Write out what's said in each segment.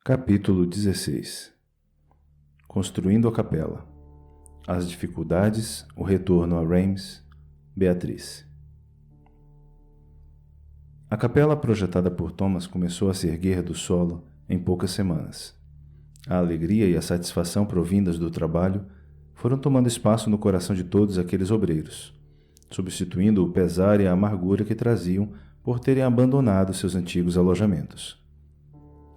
Capítulo 16. Construindo a capela. As dificuldades, o retorno a Reims, Beatriz. A capela projetada por Thomas começou a se erguer do solo em poucas semanas. A alegria e a satisfação provindas do trabalho foram tomando espaço no coração de todos aqueles obreiros, substituindo o pesar e a amargura que traziam por terem abandonado seus antigos alojamentos.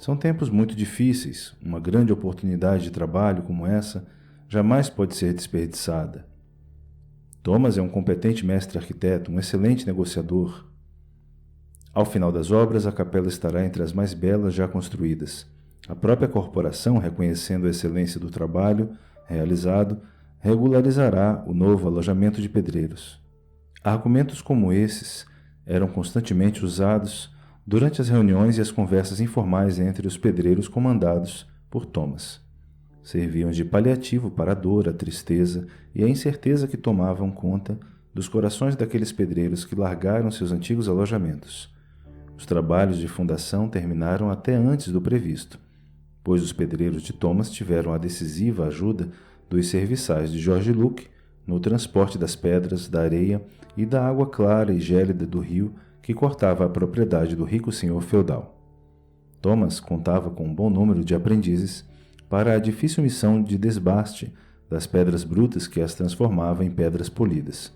São tempos muito difíceis, uma grande oportunidade de trabalho como essa jamais pode ser desperdiçada. Thomas é um competente mestre arquiteto, um excelente negociador. Ao final das obras, a capela estará entre as mais belas já construídas. A própria corporação, reconhecendo a excelência do trabalho realizado, regularizará o novo alojamento de pedreiros. Argumentos como esses eram constantemente usados durante as reuniões e as conversas informais entre os pedreiros comandados por Thomas. Serviam de paliativo para a dor, a tristeza e a incerteza que tomavam conta dos corações daqueles pedreiros que largaram seus antigos alojamentos. Os trabalhos de fundação terminaram até antes do previsto, pois os pedreiros de Thomas tiveram a decisiva ajuda dos serviçais de George Luke no transporte das pedras, da areia e da água clara e gélida do rio que cortava a propriedade do rico senhor feudal. Thomas contava com um bom número de aprendizes para a difícil missão de desbaste das pedras brutas que as transformava em pedras polidas.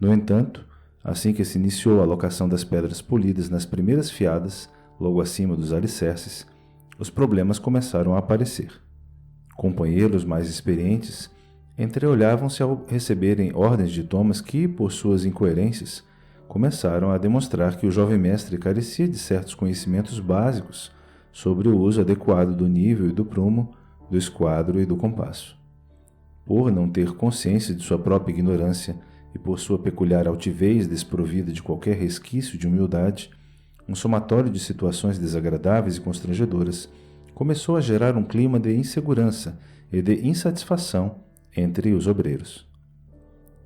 No entanto, assim que se iniciou a locação das pedras polidas nas primeiras fiadas, logo acima dos alicerces, os problemas começaram a aparecer. Companheiros mais experientes entreolhavam-se ao receberem ordens de Thomas que, por suas incoerências, começaram a demonstrar que o jovem mestre carecia de certos conhecimentos básicos sobre o uso adequado do nível e do prumo, do esquadro e do compasso. Por não ter consciência de sua própria ignorância e por sua peculiar altivez desprovida de qualquer resquício de humildade, um somatório de situações desagradáveis e constrangedoras começou a gerar um clima de insegurança e de insatisfação entre os obreiros.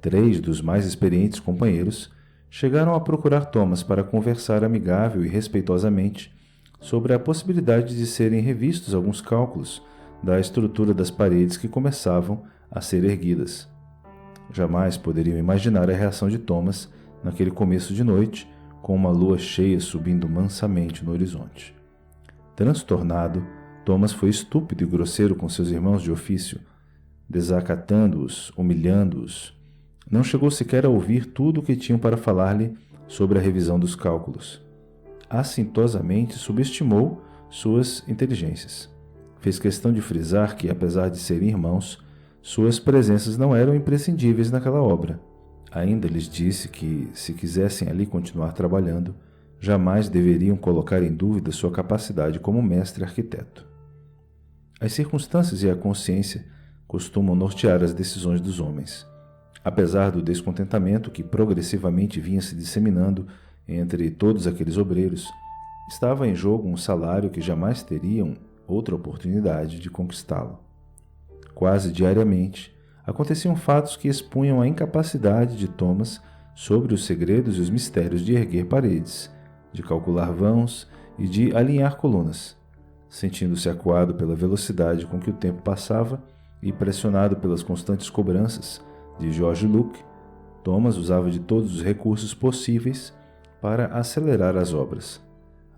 3 dos mais experientes companheiros chegaram a procurar Thomas para conversar amigável e respeitosamente sobre a possibilidade de serem revistos alguns cálculos da estrutura das paredes que começavam a ser erguidas. Jamais poderiam imaginar a reação de Thomas naquele começo de noite, com uma lua cheia subindo mansamente no horizonte. Transtornado, Thomas foi estúpido e grosseiro com seus irmãos de ofício, desacatando-os, humilhando-os. Não chegou sequer a ouvir tudo o que tinham para falar-lhe sobre a revisão dos cálculos. Assintosamente subestimou suas inteligências. Fez questão de frisar que, apesar de serem irmãos, suas presenças não eram imprescindíveis naquela obra. Ainda lhes disse que, se quisessem ali continuar trabalhando, jamais deveriam colocar em dúvida sua capacidade como mestre arquiteto. As circunstâncias e a consciência costumam nortear as decisões dos homens. Apesar do descontentamento que progressivamente vinha se disseminando entre todos aqueles obreiros, estava em jogo um salário que jamais teriam outra oportunidade de conquistá-lo. Quase diariamente, aconteciam fatos que expunham a incapacidade de Thomas sobre os segredos e os mistérios de erguer paredes, de calcular vãos e de alinhar colunas. Sentindo-se acuado pela velocidade com que o tempo passava e pressionado pelas constantes cobranças de George Luke, Thomas usava de todos os recursos possíveis para acelerar as obras.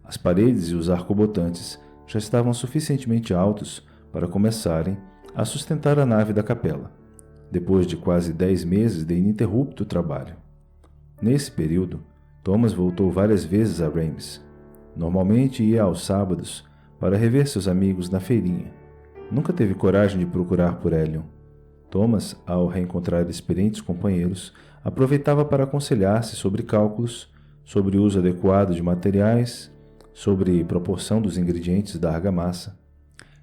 As paredes e os arcobotantes já estavam suficientemente altos para começarem a sustentar a nave da capela, depois de quase 10 meses de ininterrupto trabalho. Nesse período, Thomas voltou várias vezes a Reims. Normalmente ia aos sábados para rever seus amigos na feirinha. Nunca teve coragem de procurar por Elion. Thomas, ao reencontrar experientes companheiros, aproveitava para aconselhar-se sobre cálculos, sobre o uso adequado de materiais, sobre proporção dos ingredientes da argamassa.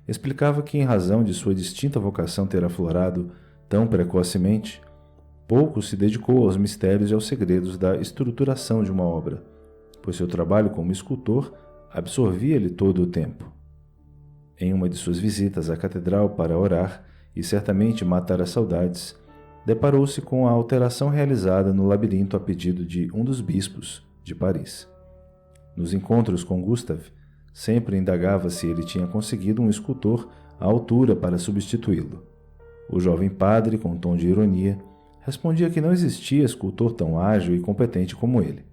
Explicava que, em razão de sua distinta vocação ter aflorado tão precocemente, pouco se dedicou aos mistérios e aos segredos da estruturação de uma obra, pois seu trabalho como escultor absorvia-lhe todo o tempo. Em uma de suas visitas à catedral para orar e certamente matar as saudades, deparou-se com a alteração realizada no labirinto a pedido de um dos bispos de Paris. Nos encontros com Gustave, sempre indagava se ele tinha conseguido um escultor à altura para substituí-lo. O jovem padre, com um tom de ironia, respondia que não existia escultor tão ágil e competente como ele,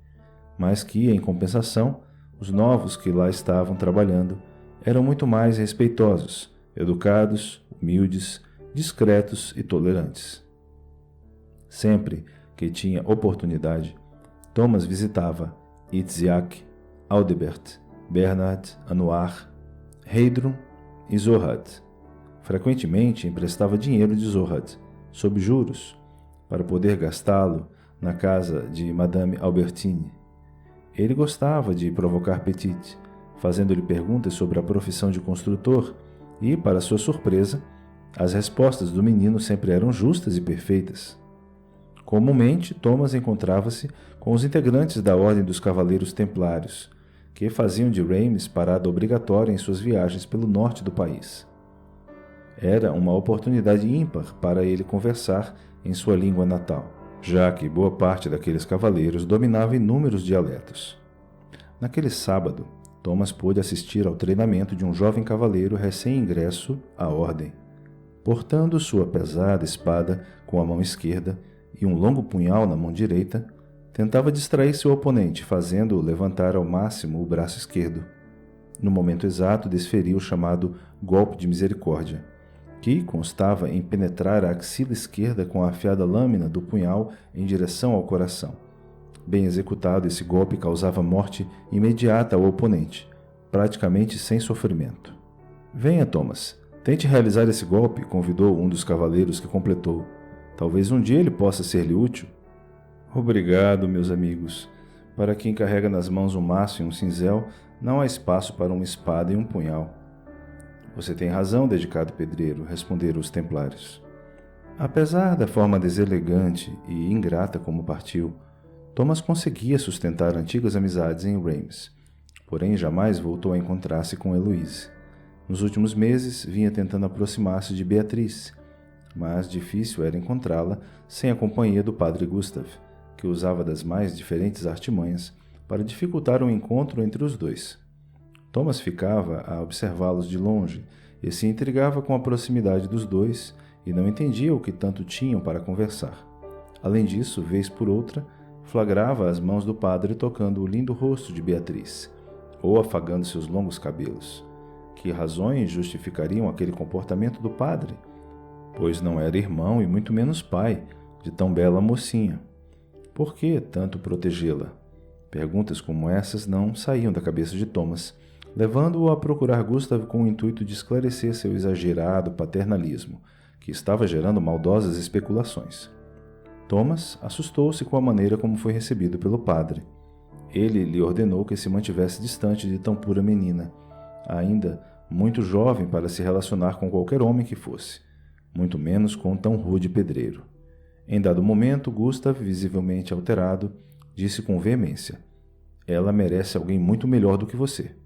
mas que, em compensação, os novos que lá estavam trabalhando eram muito mais respeitosos, educados, humildes, discretos e tolerantes. Sempre que tinha oportunidade, Thomas visitava Itzhak, Aldebert, Bernhard, Anuar, Heidrun e Zohad. Frequentemente emprestava dinheiro de Zohad, sob juros, para poder gastá-lo na casa de Madame Albertine. Ele gostava de provocar Petit, fazendo-lhe perguntas sobre a profissão de construtor e, para sua surpresa, as respostas do menino sempre eram justas e perfeitas. Comumente, Thomas encontrava-se com os integrantes da Ordem dos Cavaleiros Templários, que faziam de Reims parada obrigatória em suas viagens pelo norte do país. Era uma oportunidade ímpar para ele conversar em sua língua natal, já que boa parte daqueles cavaleiros dominava inúmeros dialetos. Naquele sábado, Thomas pôde assistir ao treinamento de um jovem cavaleiro recém-ingresso à Ordem. Portando sua pesada espada com a mão esquerda e um longo punhal na mão direita, tentava distrair seu oponente, fazendo-o levantar ao máximo o braço esquerdo. No momento exato, desferiu o chamado golpe de misericórdia, que constava em penetrar a axila esquerda com a afiada lâmina do punhal em direção ao coração. Bem executado, esse golpe causava morte imediata ao oponente, praticamente sem sofrimento. "Venha, Thomas, tente realizar esse golpe", convidou um dos cavaleiros, que completou. "Talvez um dia ele possa ser-lhe útil." "Obrigado, meus amigos. Para quem carrega nas mãos um maço e um cinzel, não há espaço para uma espada e um punhal." "Você tem razão, dedicado pedreiro", responderam os templários. Apesar da forma deselegante e ingrata como partiu, Thomas conseguia sustentar antigas amizades em Reims, porém jamais voltou a encontrar-se com Heloise. Nos últimos meses, vinha tentando aproximar-se de Beatrice, mas difícil era encontrá-la sem a companhia do padre Gustav, que usava das mais diferentes artimanhas para dificultar um encontro entre os dois. Thomas ficava a observá-los de longe e se intrigava com a proximidade dos dois e não entendia o que tanto tinham para conversar. Além disso, vez por outra, flagrava as mãos do padre tocando o lindo rosto de Beatriz, ou afagando seus longos cabelos. Que razões justificariam aquele comportamento do padre? Pois não era irmão e muito menos pai de tão bela mocinha. Por que tanto protegê-la? Perguntas como essas não saíam da cabeça de Thomas, levando-o a procurar Gustav com o intuito de esclarecer seu exagerado paternalismo, que estava gerando maldosas especulações. Thomas assustou-se com a maneira como foi recebido pelo padre. Ele lhe ordenou que se mantivesse distante de tão pura menina, ainda muito jovem para se relacionar com qualquer homem que fosse, muito menos com tão rude pedreiro. Em dado momento, Gustav, visivelmente alterado, disse com veemência: "Ela merece alguém muito melhor do que você."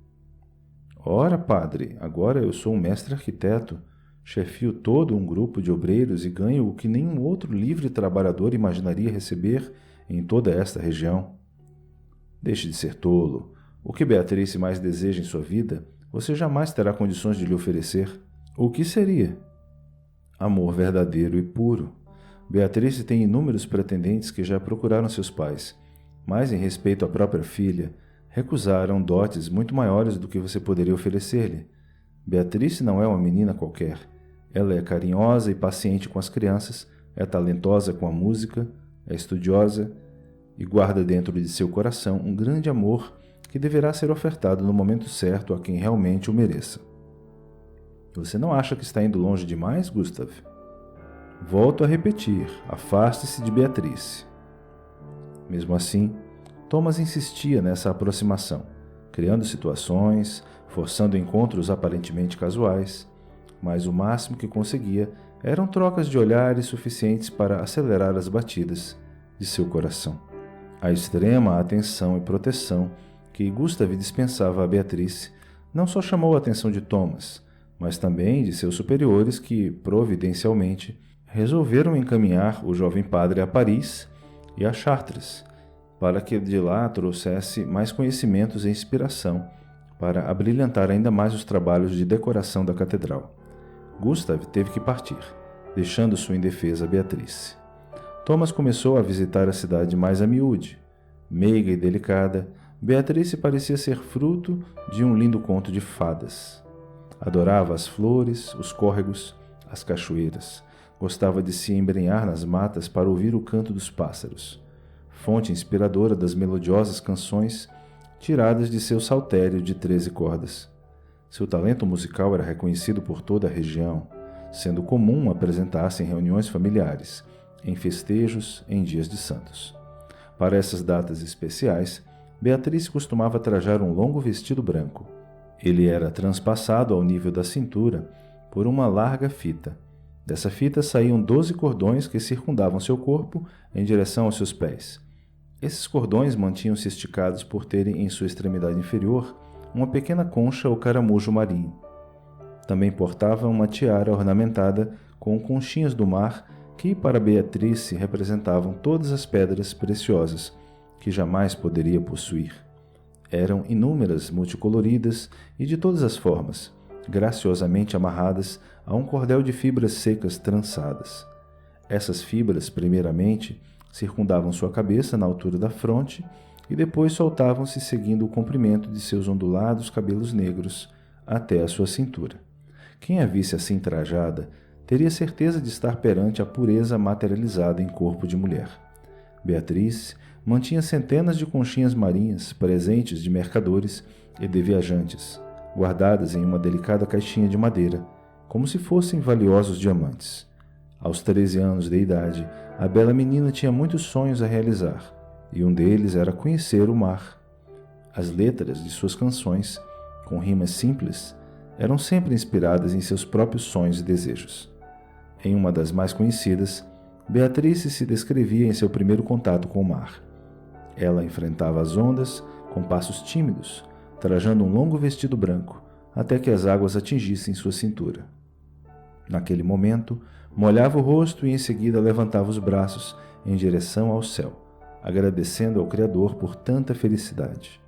"Ora, padre, agora eu sou um mestre arquiteto, chefio todo um grupo de obreiros e ganho o que nenhum outro livre trabalhador imaginaria receber em toda esta região." "Deixe de ser tolo. O que Beatrice mais deseja em sua vida, você jamais terá condições de lhe oferecer." "O que seria?" "Amor verdadeiro e puro. Beatrice tem inúmeros pretendentes que já procuraram seus pais, mas em respeito à própria filha, recusaram dotes muito maiores do que você poderia oferecer-lhe. Beatrice não é uma menina qualquer. Ela é carinhosa e paciente com as crianças, é talentosa com a música, é estudiosa e guarda dentro de seu coração um grande amor que deverá ser ofertado no momento certo a quem realmente o mereça." "Você não acha que está indo longe demais, Gustav?" "Volto a repetir, afaste-se de Beatrice." Mesmo assim, Thomas insistia nessa aproximação, criando situações, forçando encontros aparentemente casuais, mas o máximo que conseguia eram trocas de olhares suficientes para acelerar as batidas de seu coração. A extrema atenção e proteção que Gustav dispensava a Beatrice não só chamou a atenção de Thomas, mas também de seus superiores que, providencialmente, resolveram encaminhar o jovem padre a Paris e a Chartres, para que de lá trouxesse mais conhecimentos e inspiração para abrilhantar ainda mais os trabalhos de decoração da catedral. Gustav teve que partir, deixando sua indefesa Beatrice. Thomas começou a visitar a cidade mais a miúde. Meiga e delicada, Beatrice parecia ser fruto de um lindo conto de fadas. Adorava as flores, os córregos, as cachoeiras. Gostava de se embrenhar nas matas para ouvir o canto dos pássaros, fonte inspiradora das melodiosas canções tiradas de seu saltério de 13 cordas. Seu talento musical era reconhecido por toda a região, sendo comum apresentar-se em reuniões familiares, em festejos, em dias de santos. Para essas datas especiais, Beatriz costumava trajar um longo vestido branco. Ele era transpassado ao nível da cintura por uma larga fita. Dessa fita saíam 12 cordões que circundavam seu corpo em direção aos seus pés. Esses cordões mantinham-se esticados por terem em sua extremidade inferior uma pequena concha ou caramujo marinho. Também portava uma tiara ornamentada com conchinhas do mar que, para Beatrice, representavam todas as pedras preciosas que jamais poderia possuir. Eram inúmeras, multicoloridas e de todas as formas, graciosamente amarradas a um cordel de fibras secas trançadas. Essas fibras, primeiramente, circundavam sua cabeça na altura da fronte e depois soltavam-se seguindo o comprimento de seus ondulados cabelos negros até a sua cintura. Quem a visse assim trajada teria certeza de estar perante a pureza materializada em corpo de mulher. Beatriz mantinha centenas de conchinhas marinhas, presentes de mercadores e de viajantes, guardadas em uma delicada caixinha de madeira, como se fossem valiosos diamantes. Aos 13 anos de idade, a bela menina tinha muitos sonhos a realizar, e um deles era conhecer o mar. As letras de suas canções, com rimas simples, eram sempre inspiradas em seus próprios sonhos e desejos. Em uma das mais conhecidas, Beatrice se descrevia em seu primeiro contato com o mar. Ela enfrentava as ondas com passos tímidos, trajando um longo vestido branco, até que as águas atingissem sua cintura. Naquele momento, molhava o rosto e em seguida levantava os braços em direção ao céu, agradecendo ao Criador por tanta felicidade.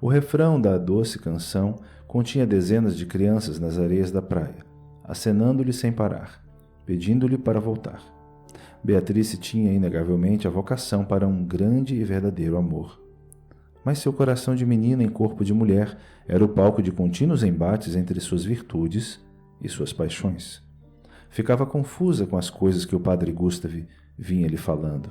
O refrão da doce canção continha dezenas de crianças nas areias da praia, acenando-lhe sem parar, pedindo-lhe para voltar. Beatrice tinha inegavelmente a vocação para um grande e verdadeiro amor. Mas seu coração de menina em corpo de mulher era o palco de contínuos embates entre suas virtudes e suas paixões. Ficava confusa com as coisas que o padre Gustav vinha lhe falando.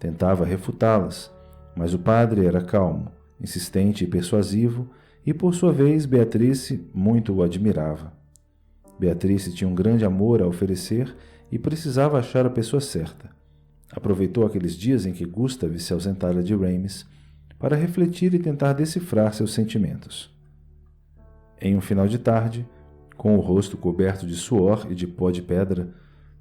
Tentava refutá-las, mas o padre era calmo, insistente e persuasivo, e por sua vez Beatrice muito o admirava. Beatrice tinha um grande amor a oferecer e precisava achar a pessoa certa. Aproveitou aqueles dias em que Gustav se ausentara de Reims para refletir e tentar decifrar seus sentimentos. Em um final de tarde, com o rosto coberto de suor e de pó de pedra,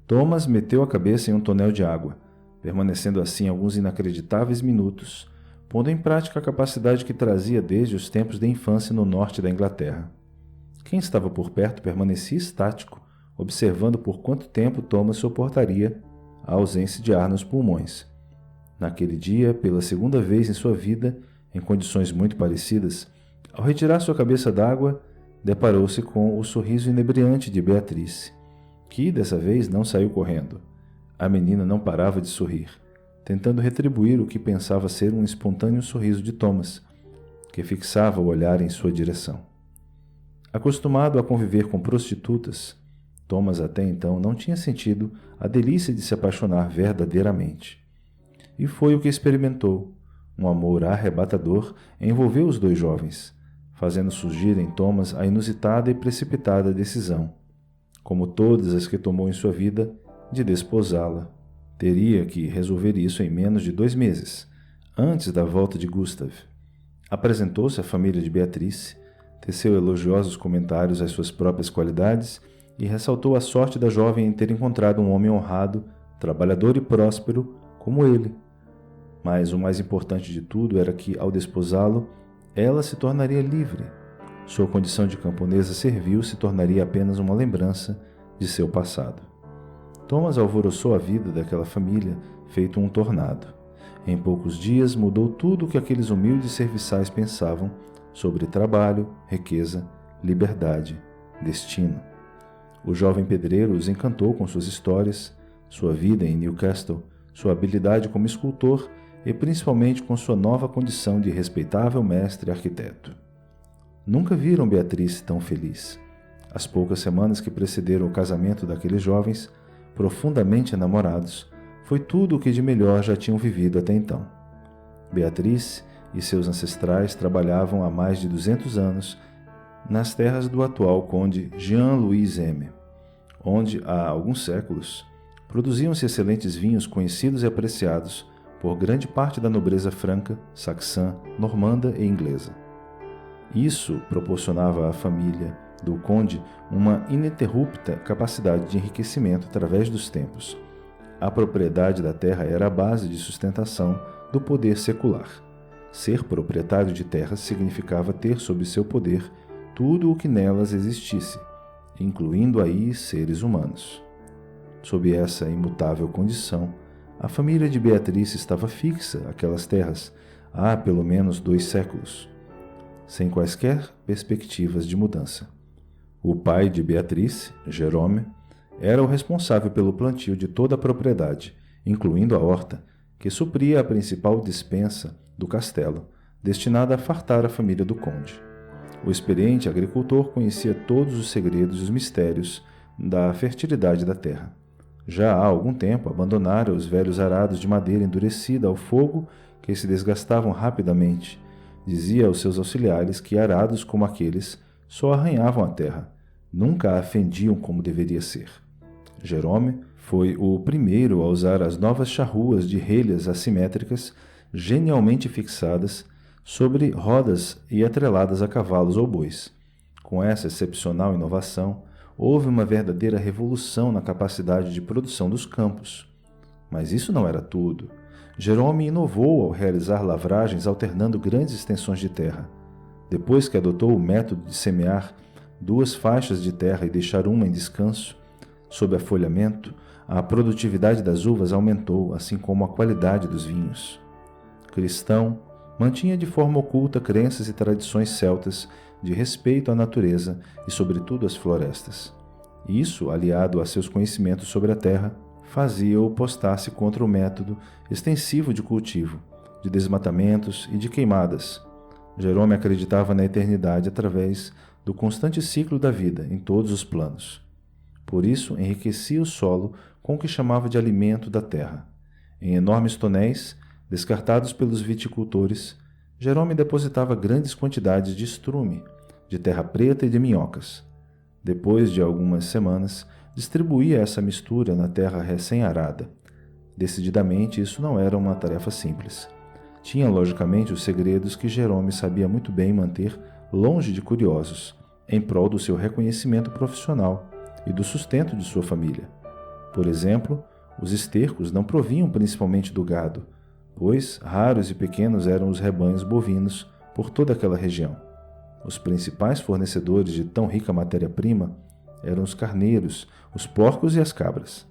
Thomas meteu a cabeça em um tonel de água, permanecendo assim alguns inacreditáveis minutos, pondo em prática a capacidade que trazia desde os tempos da infância no norte da Inglaterra. Quem estava por perto permanecia estático, observando por quanto tempo Thomas suportaria a ausência de ar nos pulmões. Naquele dia, pela segunda vez em sua vida, em condições muito parecidas, ao retirar sua cabeça d'água, deparou-se com o sorriso inebriante de Beatrice, que dessa vez não saiu correndo. A menina não parava de sorrir, tentando retribuir o que pensava ser um espontâneo sorriso de Thomas, que fixava o olhar em sua direção. Acostumado a conviver com prostitutas, Thomas até então não tinha sentido a delícia de se apaixonar verdadeiramente. E foi o que experimentou. Um amor arrebatador envolveu os dois jovens, fazendo surgir em Thomas a inusitada e precipitada decisão, como todas as que tomou em sua vida, de desposá-la. Teria que resolver isso em menos de 2 meses, antes da volta de Gustav. Apresentou-se à família de Beatrice, teceu elogiosos comentários às suas próprias qualidades e ressaltou a sorte da jovem em ter encontrado um homem honrado, trabalhador e próspero como ele. Mas o mais importante de tudo era que, ao desposá-lo, ela se tornaria livre. Sua condição de camponesa servil se tornaria apenas uma lembrança de seu passado. Thomas alvoroçou a vida daquela família, feito um tornado. Em poucos dias mudou tudo o que aqueles humildes serviçais pensavam sobre trabalho, riqueza, liberdade, destino. O jovem pedreiro os encantou com suas histórias, sua vida em Newcastle, sua habilidade como escultor e principalmente com sua nova condição de respeitável mestre arquiteto. Nunca viram Beatrice tão feliz. As poucas semanas que precederam o casamento daqueles jovens, profundamente enamorados, foi tudo o que de melhor já tinham vivido até então. Beatrice e seus ancestrais trabalhavam há mais de 200 anos nas terras do atual conde Jean-Louis M, onde há alguns séculos produziam-se excelentes vinhos conhecidos e apreciados por grande parte da nobreza franca, saxã, normanda e inglesa. Isso proporcionava à família do conde uma ininterrupta capacidade de enriquecimento através dos tempos. A propriedade da terra era a base de sustentação do poder secular. Ser proprietário de terras significava ter sob seu poder tudo o que nelas existisse, incluindo aí seres humanos. Sob essa imutável condição, a família de Beatrice estava fixa àquelas terras há pelo menos 2 séculos, sem quaisquer perspectivas de mudança. O pai de Beatrice, Jerome, era o responsável pelo plantio de toda a propriedade, incluindo a horta, que supria a principal despensa do castelo, destinada a fartar a família do conde. O experiente agricultor conhecia todos os segredos e os mistérios da fertilidade da terra. Já há algum tempo abandonara os velhos arados de madeira endurecida ao fogo que se desgastavam rapidamente. Dizia aos seus auxiliares que arados como aqueles só arranhavam a terra, nunca a fendiam como deveria ser. Jerome foi o primeiro a usar as novas charruas de relhas assimétricas, genialmente fixadas sobre rodas e atreladas a cavalos ou bois. Com essa excepcional inovação, houve uma verdadeira revolução na capacidade de produção dos campos. Mas isso não era tudo. Jerome inovou ao realizar lavragens alternando grandes extensões de terra. Depois que adotou o método de semear 2 faixas de terra e deixar uma em descanso, sob afolhamento, a produtividade das uvas aumentou, assim como a qualidade dos vinhos. Cristão, mantinha de forma oculta crenças e tradições celtas de respeito à natureza e, sobretudo, às florestas. Isso, aliado a seus conhecimentos sobre a terra, fazia-o postar-se contra o método extensivo de cultivo, de desmatamentos e de queimadas. Jerome acreditava na eternidade através do constante ciclo da vida em todos os planos. Por isso, enriquecia o solo com o que chamava de alimento da terra. Em enormes tonéis, descartados pelos viticultores, Jerome depositava grandes quantidades de estrume, de terra preta e de minhocas. Depois de algumas semanas, distribuía essa mistura na terra recém-arada. Decididamente, isso não era uma tarefa simples. Tinha, logicamente, os segredos que Jerome sabia muito bem manter longe de curiosos, em prol do seu reconhecimento profissional e do sustento de sua família. Por exemplo, os estercos não provinham principalmente do gado, pois raros e pequenos eram os rebanhos bovinos por toda aquela região. Os principais fornecedores de tão rica matéria-prima eram os carneiros, os porcos e as cabras.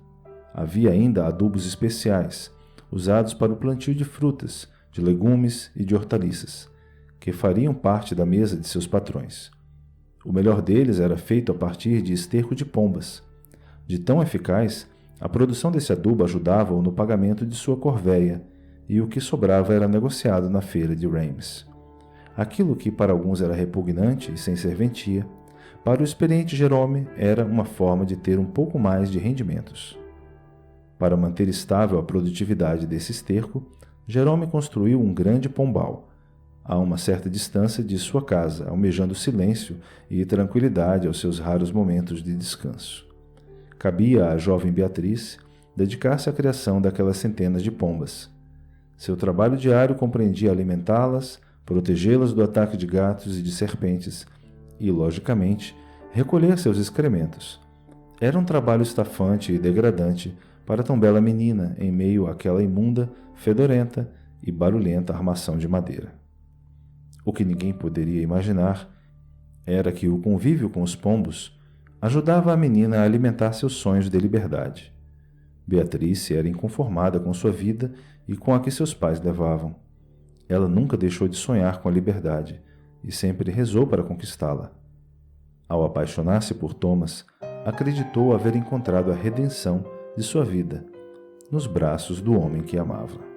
Havia ainda adubos especiais, usados para o plantio de frutas, de legumes e de hortaliças, que fariam parte da mesa de seus patrões. O melhor deles era feito a partir de esterco de pombas. De tão eficaz, a produção desse adubo ajudava-o no pagamento de sua corvéia, e o que sobrava era negociado na feira de Reims. Aquilo que para alguns era repugnante e sem serventia, para o experiente Jerome era uma forma de ter um pouco mais de rendimentos. Para manter estável a produtividade desse esterco, Jerome construiu um grande pombal, a uma certa distância de sua casa, almejando silêncio e tranquilidade aos seus raros momentos de descanso. Cabia à jovem Beatrice dedicar-se à criação daquelas centenas de pombas. Seu trabalho diário compreendia alimentá-las, protegê-las do ataque de gatos e de serpentes e, logicamente, recolher seus excrementos. Era um trabalho estafante e degradante para tão bela menina em meio àquela imunda, fedorenta e barulhenta armação de madeira. O que ninguém poderia imaginar era que o convívio com os pombos ajudava a menina a alimentar seus sonhos de liberdade. Beatrice era inconformada com sua vida e com a que seus pais levavam. Ela nunca deixou de sonhar com a liberdade, e sempre rezou para conquistá-la. Ao apaixonar-se por Thomas, acreditou haver encontrado a redenção de sua vida nos braços do homem que amava.